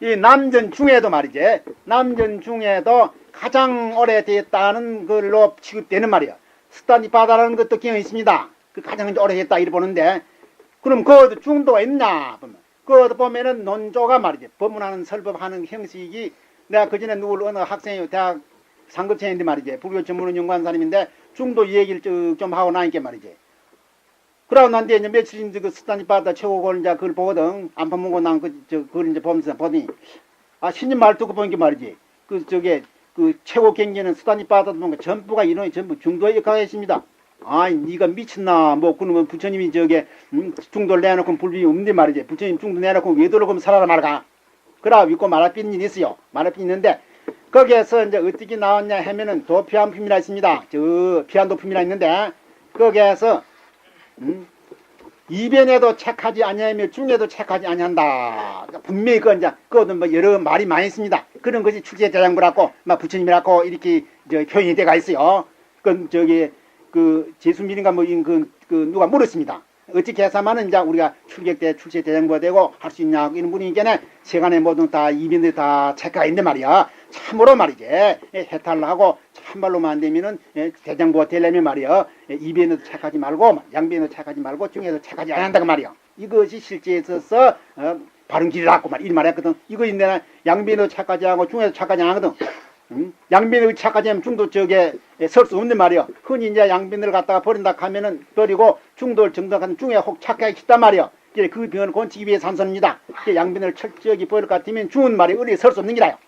이 남전 중에도 말이지, 남전 중에도 가장 오래됐다는 걸로 취급되는 말이야. 스탄디바다라는 것도 기능이 있습니다. 그 가장 오래됐다 이래 보는데, 그럼 그것도 중도가 있나 보면, 그것도 보면은 논조가 말이지, 법문하는 설법하는 형식이, 내가 그전에 누굴 어느 학생이 대학 상급생인데 말이지, 불교 전문은 연구한 사람인데 중도 얘기를 좀 하고 나니까 말이지. 그러고 난데 이제 며칠 그 스탄디바다 최고걸 이제 그걸 보거든. 안 퍼먹고 난 그걸 이제 보면서 보니, 아, 신님 말 듣고 보니까 말이지. 그 최고 경기는 스탄디바다도 보니까 전부가 인원이 전부 중도에 역할하고 있습니다. 아이, 니가 미쳤나? 뭐, 그러면 부처님이 중도를 내놓고 불법이 없는데 말이지. 부처님 중도 내놓고 왜 돌아가면 살아라 말가. 그러고 믿고 말할 일이 있어요. 말할 게 있는데, 거기에서 이제 어떻게 나왔냐 하면은 도피안품이라 있습니다. 피안도품이라 있는데, 거기에서, 이변에도 책하지 아니하며 중에도 책하지 아니한다. 분명히 그거는 뭐 여러 말이 많이 있습니다. 그런 것이 출세대장부라고, 막 부처님이라고 이렇게 표현이 돼가 있어요. 그 제수민인가 뭐 누가 물었습니다. 어떻게 해서만은 이제 우리가 출격 때 출세대장부가 되고 할 수 있냐 이런 분이니까 세간에 모든 다 이변들 다 책가 있는데 말이야. 참으로 말이지. 해탈을 하고 참말로만 안 되면은 대장부가 되려면 말이야. 이변에도 책하지 말고 양변에도 책하지 말고 중에도 책하지 않는다고 말이야. 이것이 실제에 있어서 바른 길이라고 이 말했거든. 이거 있네. 양변에도 책하지 않고 중에도 책하지 않거든. 양변을 착하지 하면 중도 설 수 없는 말이요. 흔히 이제 양변을 갖다가 버린다 하면은 버리고 중도를 정도한 중에 혹 착하게 싶단 말이요. 그 병을 고치기 위해 산선입니다. 양변을 철저히 버릴 것 같으면 중은 말이 어디 설 수 없는 기라요.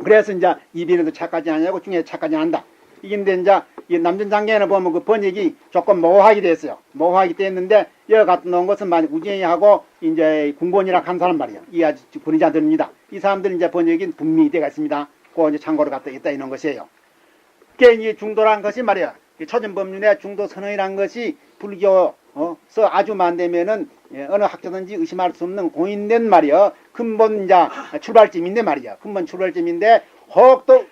그래서 이제 이변에도 착하지 않냐고 중에 착하지 않는다. 이긴데 이제 이 남전장계에는 보면 그 번역이 조금 모호하게 됐어요. 모호하게 됐는데 여기 갖다 놓은 것은 만약 우정이하고 이제 궁본이라 한 사람 말이에요. 이 아주 권위자들입니다. 이 사람들은 이제 번역이 분명히 되어 있습니다. 그 이제 참고로 갖다 있다 이런 것이에요. 그게 이제 중도란 것이 말이야. 초전법륜의 중도 선언이란 것이 불교서 아주 만되면은 어느 학자든지 의심할 수 없는 공인된 말이야. 근본 이제 출발점인데 말이야. 근본 출발점인데 혹도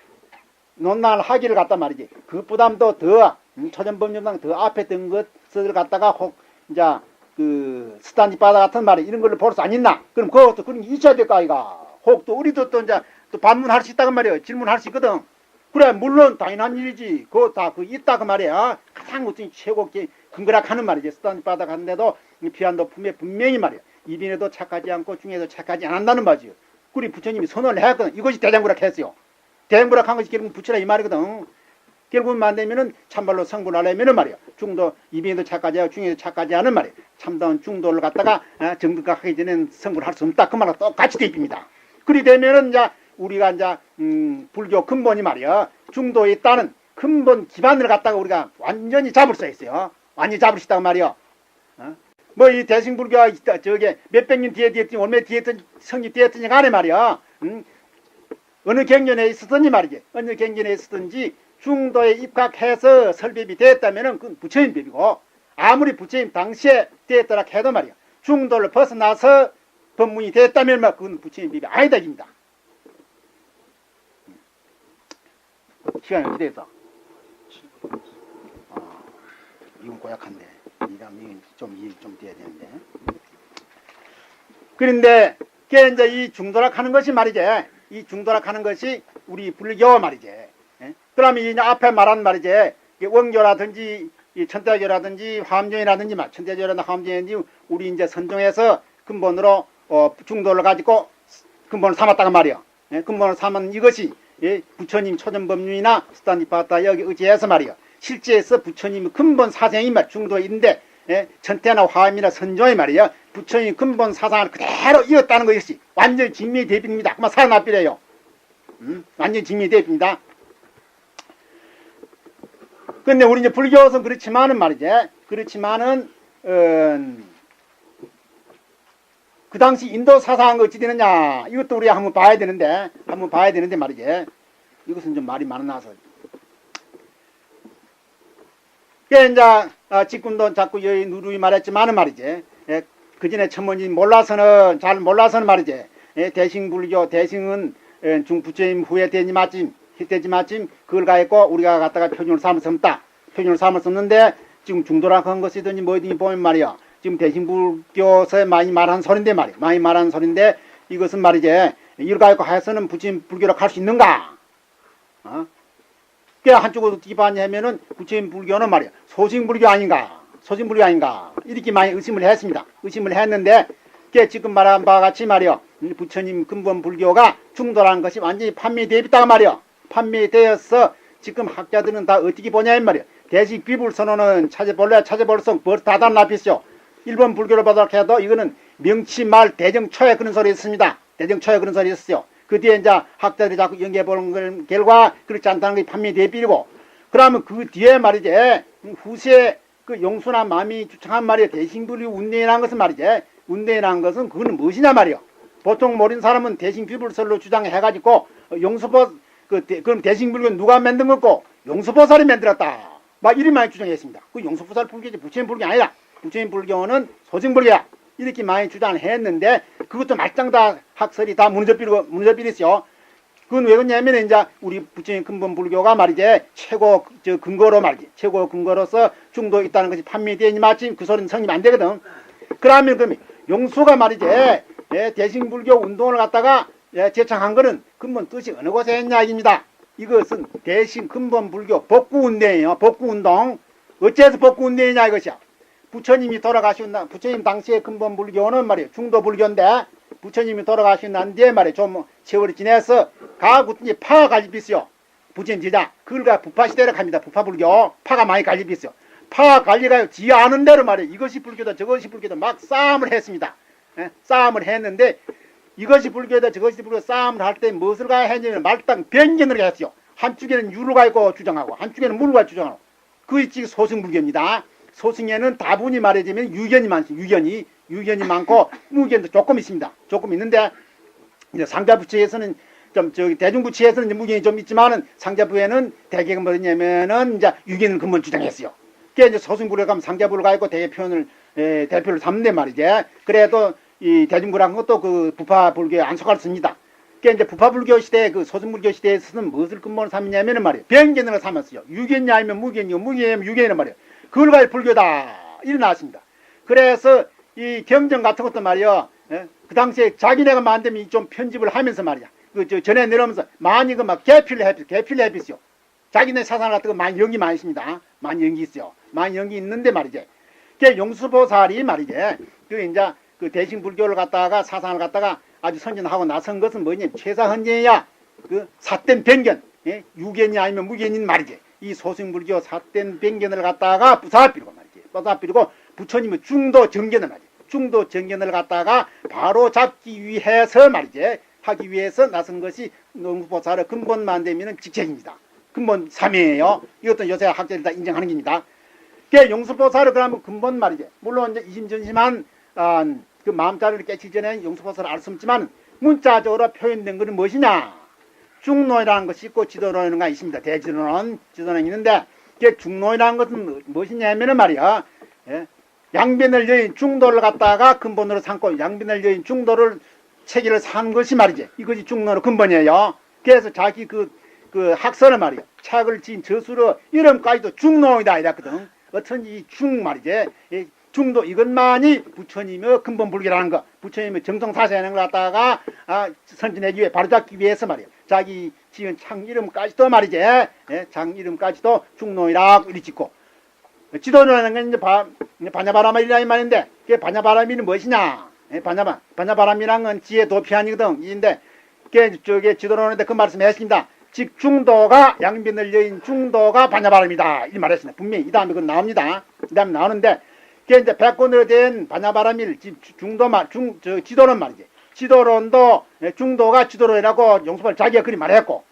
논란을 하기를 갖다 말이지. 그보다도 더 초전법륜상 더 앞에 든 것을 갖다가 혹 이제 그 스탄디바다 같은 말이 이런 걸로 볼 수 안 있나? 그럼 그것도 그런 게 있어야 될 거 아이가. 혹 또 우리도 또 이제 또 반문할 수 있다고 말이야. 질문할 수 있거든. 그래 물론 당연한 일이지. 그거 다 있다 그 말이야. 가장 어떤 최고 근거라 하는 말이지. 스탄디바다 갔는데도 피안도 품에 분명히 말이야. 이변에도 착하지 않고 중에도 착하지 않는다는 말이지. 우리 부처님이 선언을 했거든. 이것이 대장부락 했어요. 대장부락 한 것이 결국 부처라 이 말이거든. 결국은 만되면은 참말로 성불하려면은 말이야. 중도 이변에도 착하지 않고 중에도 착하지 않은 말이야. 참다운 중도를 갖다가 정득하기 전에는 성불할 수 없다. 그 말과 똑같이 돼 있습니다. 그리 되면은 이제 우리가 이제 불교 근본이 말이야. 중도에 있다는 근본 기반을 갖다가 우리가 완전히 잡을 수 있어요. 완전히 잡을 수 있다고 말이야. 뭐 이 대승불교가 몇백 년 뒤에 얼마 뒤에 성립되었더니 간에 말이야. 어느 경전에 있었든지 말이지. 어느 경전에 있었든지 중도에 입각해서 설법이 됐다면은 그건 부처님 법이고, 아무리 부처님 당시에 됐더라 해도 말이야. 중도를 벗어나서 법문이 됐다면 막 그건 부처님 법이 아니다 입니다. 시간이 어떻게 돼서? 이건 고약한데. 이러면 좀 돼야 되는데. 그런데 그게 이제 이 중도락 하는 것이 말이지. 이 중도락 하는 것이 우리 불교 말이지. 그러면 이 앞에 말한 말이지. 원교라든지 천대교라든지 화엄경이라든지 천대교라든지 화엄경이라든지 우리 이제 선종에서 근본으로 중도를 가지고 근본을 삼았다가 말이야. 근본을 삼은 이것이 부처님 초전법륜이나 스탄디바다 여기 의지해서 말이야. 실제에서 부처님 근본 사상이 중도인데 천태나 화엄이나 선종이 말이야. 부처님 근본 사상을 그대로 이었다는 것이 완전히 증명이 됩니다. 그만 살아납비래요. 완전히 증명이 됩니다. 근데 우리 이제 불교에서는 그렇지만은 말이지. 그렇지만은 그 당시 인도 사상은 어찌 되느냐 이것도 우리가 한번 봐야 되는데 말이지. 이것은 좀 말이 많아서. 그게 이제 직군도 자꾸 여기 누누이 말했지만은 말이지. 그 전에 천문이 잘 몰라서는 말이지. 대승불교 대승은 중부처님 후에 되지 마침 그걸 가했고 우리가 갖다가 표준을 삼을 수 없다. 표준을 삼을 수 없는데 지금 중도라고 한 것이든지 뭐든지 보면 말이야. 지금 대승불교서에 많이 말한 소린데 말이야. 많이 말한 소린데 이것은 말이지 일가있고 하여서는 부처님 불교로 갈 수 있는가? 그 한쪽으로 어떻게 봤냐면은 부처님 불교는 말이야 소승불교 아닌가? 소승불교 아닌가? 이렇게 많이 의심을 했습니다. 의심을 했는데 그 지금 말한 바와 같이 말이야 부처님 근본 불교가 중도라는 것이 완전히 판매되어 있다가 말이야 판매되어서 지금 학자들은 다 어떻게 보냐 말이야 대식 비불선언은 찾아볼성 벌써 다 달라pis죠. 일본 불교를 보도록 해도 이거는 명치말 대정초에 그런 소리 있습니다. 대정초에 그런 소리 있었어요. 그 뒤에 이제 학자들이 자꾸 연구해보는 결과 그렇지 않다는 게 판매되어 버리고 그러면 그 뒤에 말이지 후세 그 용수나 마음이 주창한 말이야 대신불교 운내라는 것은 말이지 운내라는 것은 그거는 무엇이냐 말이요. 보통 모르는 사람은 대신비불설로 주장해가지고 용수보 그럼 대신불교는 누가 만든 거고 용수보살이 만들었다. 막 이리 많이 주장했습니다. 그 용수보살 불교지 부처님 불교 아니라 부처님 불교는 소승불교야. 이렇게 많이 주장을 했는데 그것도 말짱 다 학설이 다 무너져버렸어요. 그건 왜 그러냐면 이제 우리 부처님 근본 불교가 말이지 최고 근거로 말이지 최고 근거로서 중도에 있다는 것이 판매되니 마침 그 소리는 성립 안 되거든. 그러면 용수가 말이지 대신불교 운동을 갖다가 제창한 거는 근본 뜻이 어느 곳에 했냐 입니다. 이것은 대신 근본 불교 복구운동이에요. 복구운동. 어째서 복구운동이냐 이것이야. 부처님이 돌아가신 날 부처님 당시의 근본 불교는 말이에요. 중도 불교인데 부처님이 돌아가신 난 뒤에 말이에요. 좀 세월이 지나서 가고 이제 파가 갈립있어요. 부처님 제자 그걸 부파시대로 갑니다. 부파불교 파가 많이 갈립있어요. 파가 갈리가요. 지 아는 대로 말이에요. 이것이 불교다 저것이 불교다 막 싸움을 했습니다. 싸움을 했는데 이것이 불교다 저것이 불교 싸움을 할 때 무엇을 가야 했냐면 말당 변견을 했어요. 한쪽에는 유를 가지고 주장하고 한쪽에는 물을 가지고 주장하고 그게 지금 소승불교입니다. 소승에는 다분히 말해주면 유견이 많습니다. 유견이 많고 무견도 조금 있습니다. 조금 있는데 이제 상자부처에서는 좀 대중부처에서는 무견이 좀 있지만은 상자부에는 대개가 뭐냐면은 이제 유견을 근본 주장했어요. 그게 이제 소승불교 가면 상자부를 가지고 대표를 삼는데 말이지. 그래도 이 대중부라는 것도 그 부파불교에 안 속았습니다. 그게 이제 부파불교 시대 그 소승불교 시대에서는 무엇을 근본으로 삼냐면은 말이에요. 변견을 삼았어요. 유견이 아니면 무견이고 무견이면 유견이란 말이에요. 그걸 가지고 불교다 일어났습니다. 그래서 이 경전 같은 것도 말이요. 그 당시에 자기네가 만들면 좀 편집을 하면서 말이야. 전에 내려오면서 많이 막 개필을 해pis어요. 자기네 사상 같은 거 많이 연기 많이 있습니다. 많이 연기 있어요. 많이 연기 있는데 말이지. 그 용수보살이 말이지. 이제 그 대신불교를 갖다가 사상을 갖다가 아주 선전하고 나선 것은 뭐냐면 최사헌제야. 그 삿된 변견. 유견이 아니면 무견인 말이지. 이 소승불교 삿된 변견을 갖다가 부사필고 말이지. 부사필고 부처님의 중도 정견을 말이지. 중도 정견을 갖다가 바로 잡기 위해서 말이지. 하기 위해서 나선 것이 용수보살의 근본만 되면 직책입니다. 근본 3이에요. 이것도 요새 학자들이 다 인정하는 겁니다. 그 용수보살을 그러면 근본 말이지. 물론 이제 이심전심한 그 마음자리를 깨치기 전에 용수보살을 알 수 없지만 문자적으로 표현된 것은 무엇이냐? 중론이라는 것이 있고 지도론이라는 것이 있습니다. 대지도론, 지도론이 있는데 그 중론이라는 것은 무엇이냐면은 말이야. 양변을 여인 중도를 갖다가 근본으로 삼고 양변을 여인 중도를 체계를 산 것이 말이지. 이것이 중론의 근본이에요. 그래서 자기 그 학설을 말이야. 책을 지은 저수로 이름까지도 중론이다 이랬거든. 어쩐지 중 말이지. 중도 이것만이 부처님의 근본 불교라는 거. 부처님의 정성사세하는 걸 갖다가 선진하기 위해 바로잡기 위해서 말이야. 자기 지은 창 이름까지도 말이지. 장 이름까지도 중론이라고 이리 짓고. 지도라는 건 이제 반야바라밀이라는 말인데 그게 반야바라밀은 무엇이냐? 반야바라밀이란 건 지혜 도피아니거든. 인데 그게 지도론인데 그 말씀했습니다. 즉 중도가 양변을 여인 중도가 반야바람이다 이 말했습니다. 분명히 이 다음에 그건 나옵니다. 이 다음에 나오는데 그게 이제 백권으로 된 반야바람일 지도론 말이지. 지도론도 중도가 지도론이라고 용수발 자기가 그리 말했고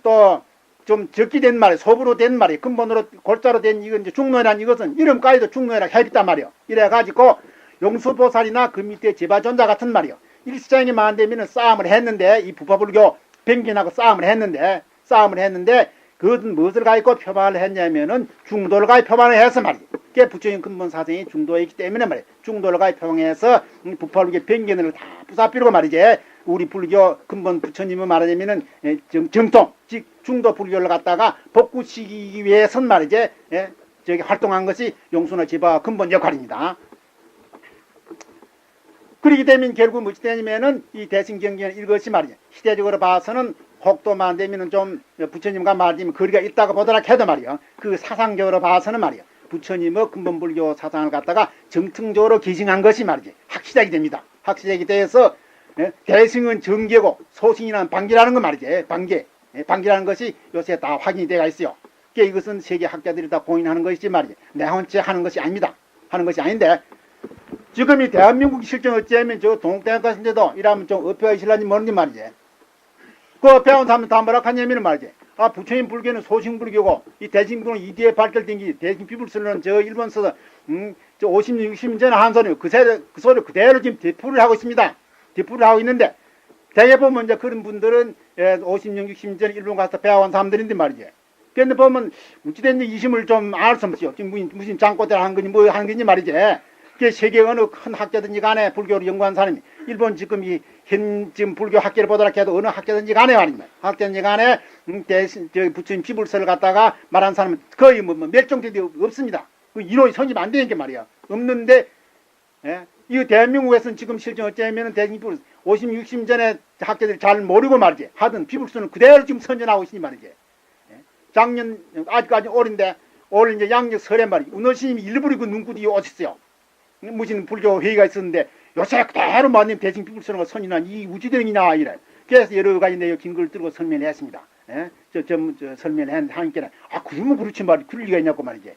또 좀 적기 된 말이 소부로 된 말이 근본으로 골자로 된 이건 이제 중론이라는 이것은 이름까지도 중론이라고 해있단 말이요. 이래가지고 용수보살이나 그 밑에 제바존자 같은 말이요. 일시장이 만되면 싸움을 했는데 이 부파불교 변견하고 싸움을 했는데 그것은 무엇을 가지고 표방을 했냐면은 중도를 가지고 표방을 해서 말이에요. 그게 부처님 근본 사상이 중도에 있기 때문에 말이에요. 중도를 가지고 표방해서 부파불교 변견을 다 부사피고 말이지. 우리 불교 근본 부처님을 말하자면은 정통, 즉 중도 불교를 갖다가 복구시키기 위해선 말이지. 저기 활동한 것이 용수나 제바 근본 역할입니다. 그렇게 되면 결국 무엇이 되냐면은 이 대승경기는 이것이 말이죠. 시대적으로 봐서는 혹도만 되면은 좀 부처님과 말하자면 거리가 있다고 보더라 해도 말이요. 그 사상적으로 봐서는 말이요. 부처님의 근본불교 사상을 갖다가 정통적으로 기증한 것이 말이지. 확실하게 됩니다. 확실하게 돼서 대승은 정계고 소승이란 방계라는 거 말이지. 방계. 방계라는 것이 요새 다 확인이 되어 있어요. 이것은 세계 학자들이 다 공인하는 것이지 말이지. 내 혼자 하는 것이 아닙니다. 하는 것이 아닌데 지금 이 대한민국 실정 어찌하면 저 동국대학 같은데도 이러면 좀 업혀가 있을런지 모르는데 말이지. 그 배운 사람은 다 뭐라 하냐면 말이지. 아, 부처님 불교는 소승불교고 이 대승불교는 이뒤에 발달된 게 대승피불스는 저 일본서도 저 50년 60년 전에 한 소리 그 소리 그대로 지금 되풀이를 하고 있습니다. 되풀이를 하고 있는데 대개 보면 이제 그런 분들은 50년 60년 전에 일본 가서 배워온 사람들인데 말이지. 그런데 보면 어찌됐는지 이심을 좀 알 수 없어요. 지금 무슨 장꼬대를 한 거니 뭐 하는 거니 말이지. 그 세계 어느 큰 학자든지 간에 불교를 연구한 사람이 일본 지금 지금 불교 학계를 보더라 해도 어느 학자든지 간에 말입니다. 학자든지 간에 저 부처님 피불서를 갖다가 말한 사람은 거의 뭐 멸종되지 없습니다. 그 이론이 성립 안 되는 게 말이야. 없는데 이 대한민국에서는 지금 실정 어쩌면 대승피불 50, 60년 전에 학자들이 잘 모르고 말이지. 하던 피불서는 그대로 지금 선전하고 있으니 말이지. 작년 아직까지 올인데 올 이제 양력 설에 말이지. 운호스님이 일부러 그 눈구리 오셨어요. 무슨 불교 회의가 있었는데 요새 그대로 마님 대승피불서가 선인한 이 우지대이나 이래. 그래서 여러 가지 내용 긴 걸 들고 설명했습니다. 저 설명을 하니까 그러면 그렇지 말이 그럴 리가 있냐고 말이지.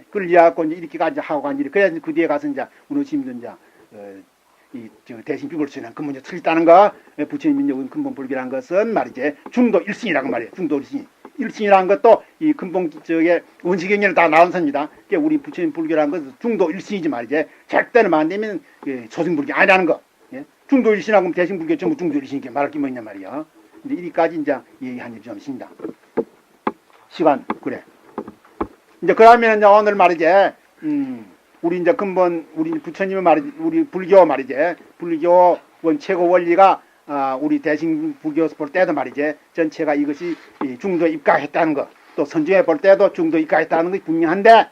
그걸 이해하고 이제 이렇게까지 하고 간 일이 그래야지 그 뒤에 가서 이제 운호스님도 이제 저 대승피불서는 근본이 틀렸다는 거. 부처님이 근본불교라는 것은 말이지 중도 일승이라고 말이에요. 중도 일승. 일승이라는 것도 이 근본 저게 원시경전에 다 나온 선입니다. 그러니까 우리 부처님 불교라는 것은 중도 일승이지 말이지. 절대로 안 되면 소승불교 아니라는 거. 중도 일승하고 대승불교 전부 중도 일승이게 말할 게 뭐냐 말이야. 근데 이리까지 이제 얘기한 일이 좀 있습니다. 시간 그래. 이제 그러면 이제 오늘 말이지. 우리 이제 근본 우리 부처님의 말이지. 우리 불교 말이지. 불교 최고 원리가 우리 대승불교 볼 때도 말이지 전체가 이것이 중도에 입각했다는 것, 또 선중에 볼 때도 중도에 입각했다는 것이 분명한데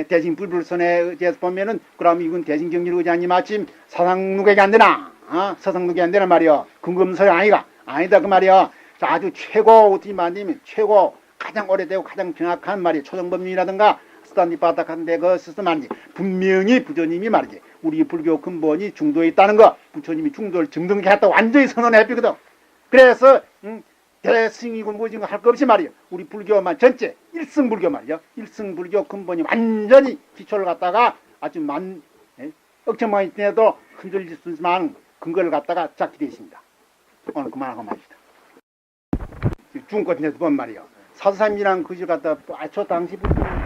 대승불불선에 대해서 보면은 그럼 이건 대승경리를 의지하니 마침 사상누객이 안 되나? 사상누객이 안 되나 말이요. 근검설이 아니다 그 말이요. 아주 최고 어떻게 말하면 최고 가장 오래되고 가장 정확한 말이 초정법륜이라든가 스탄디 바닥한데 그 스스 말이지 분명히 부처님이 말이지 우리 불교 근본이 중도에 있다는 거 부처님이 중도를 증등했다 완전히 선언해버리거든. 그래서 대승이고 뭐지고 할 거 없이 말이야 우리 불교만 전체 일승불교 말이야 일승불교 근본이 완전히 기초를 갖다가 아주 억천만이 지내도 흔들릴 수 있지만 근거를 갖다가 잡게 되어 있습니다. 오늘 그만하고 말입니다. 중국 같은 데서 보면 말이야 사사삼이란 그걸 갖다 저 당시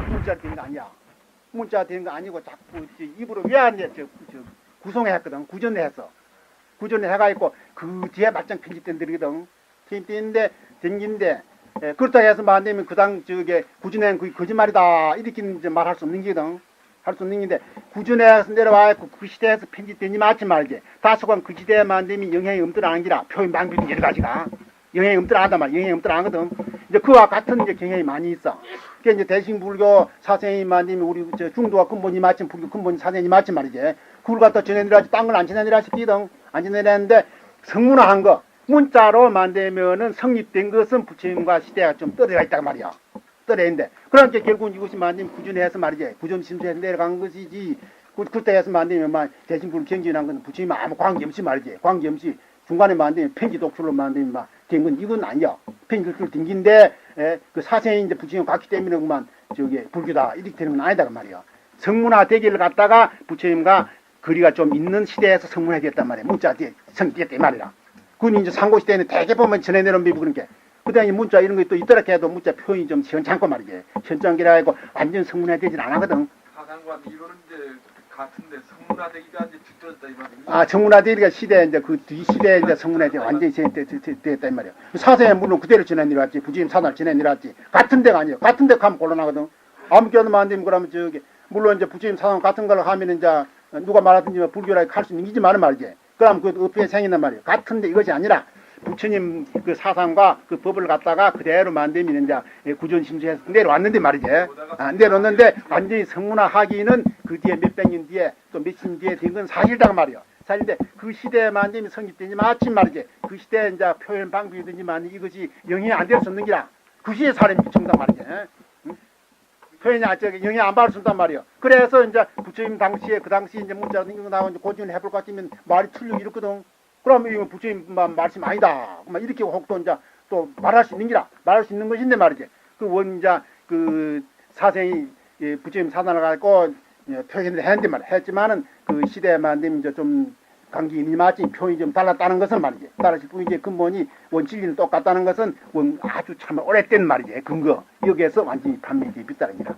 문자 되는 거 아니야. 문자 되는 거 아니고 자꾸 입으로 외환에 구성했거든. 구전했어. 구전을 해가지고 그 뒤에 맞짱 편집된 데거든. 편집되는데 댕긴데 그렇다고 해서 뭐 안 되면 그당 저게 구전한 그 거짓말이다 이렇게 이제 말할 수 없는 게거든. 할 수 없는 게인데 구전에서 내려와갖고 그 시대에서 편집되니 맞지 말지. 다소간 그 시대에만 안 되면 영향이 없더라 안 기라. 표현 방법이 여러 가지가. 영향이 없더라 하단 말 영향이 없더라 하거든. 이제 그와 같은 이제 경향이 많이 있어. 그게 이제 대승불교 사생이만 되면 우리 저 중도가 근본이 맞지 불교 근본이 사생이 맞지 말이지. 그걸 갖다 전해내라지 딴 건 안 전해내라 싶거든. 안 전해내는데 성문화한 거 문자로 만들면은 성립된 것은 부처님과 시대가 좀 떨어져 있단 말이야. 떨어져 있는데 그러니까 결국 이것이 만들면 구전해서 말이지. 구전 심수해서 내려간 것이지. 그때 해서 만들면 대승불교 경전한 건 부처님 아무 관계없이 말이지. 관계없이 중간에 만들면 편지 독출로 만들면 된 건 이건 아니야. 편지 독출 댕긴데 그 사생이 이제 부처님 갔기 때문에 그만 저게 불교다 이렇게 되는 건 아니다 그 말이야. 성문화 대기를 갖다가 부처님과 거리가 좀 있는 시대에서 성문화 됐단 말이야. 문자 성립됐단 말이야. 그건 이제 상고 시대에는 대개 보면 전해내는 비부 그런 게. 그다음에 문자 이런 게 또 있더라 해도 문자 표현이 좀 시원찮고 말이지. 현장기라 해고 완전 성문화 되진 않거든. 사상과 이론은 이제 같은데 성문화되기가 이제 뒤떨어졌다 이 말이야. 성문화되기가 시대 이제 그 뒤 시대에 이제 성문화되 완전히 됐다 이 말이야. 사세에 물론 그대로 지내내려왔지. 부처님 사날 지내내려왔지. 같은 데가 아니야. 같은 데 가면 곤란하거든. 아무 겨도 안 되면 그러면 저기 물론 이제 부처님 사상 같은 걸 하면 이제 누가 말하든지 불교라 할 수 있는 이지만은 말이지. 그럼 그 업에 생긴단 말이야. 같은데 이것이 아니라 부처님 그 사상과 그 법을 갖다가 그대로 만들면 이제 구전심수해서 내려왔는데 말이지. 내려왔는데 완전히 성문화 하기는 그 뒤에 몇백 년 뒤에 또 몇십 년 뒤에 된 건 사실이다 말이야. 사실인데 그 시대에만 이제 성립되지 마침 말이지 그 시대 이제 표현 방법이든지만 이것이 영향이 안 될 수 없는 기라 그 시대 사람이 정답 말이지. 응? 표현이 영향 안 받을 수 없단 말이요. 그래서 이제 부처님 당시에 그 당시 이제 문자 이거 나오는 고증을 해볼 것 같으면 말이 틀리고 이렇거든. 그러면 이거 부처님 말씀 아니다. 이렇게 혹도 이제 또 말할 수 있는 기라 말할 수 있는 것인데 말이지. 그 원자 그 사생이 부처님 사단을 갖고 표현을 했는데 말이야. 했지만은 그 시대에만 되면 이제 좀 관계 있는 맞지 표현이 좀 달랐다는 것은 말이지. 달랐을 뿐이지 근본이 원칙리는 똑같다는 것은 아주 참 오래된 말이지. 근거 여기에서 완전히 판명이 비따릅니다.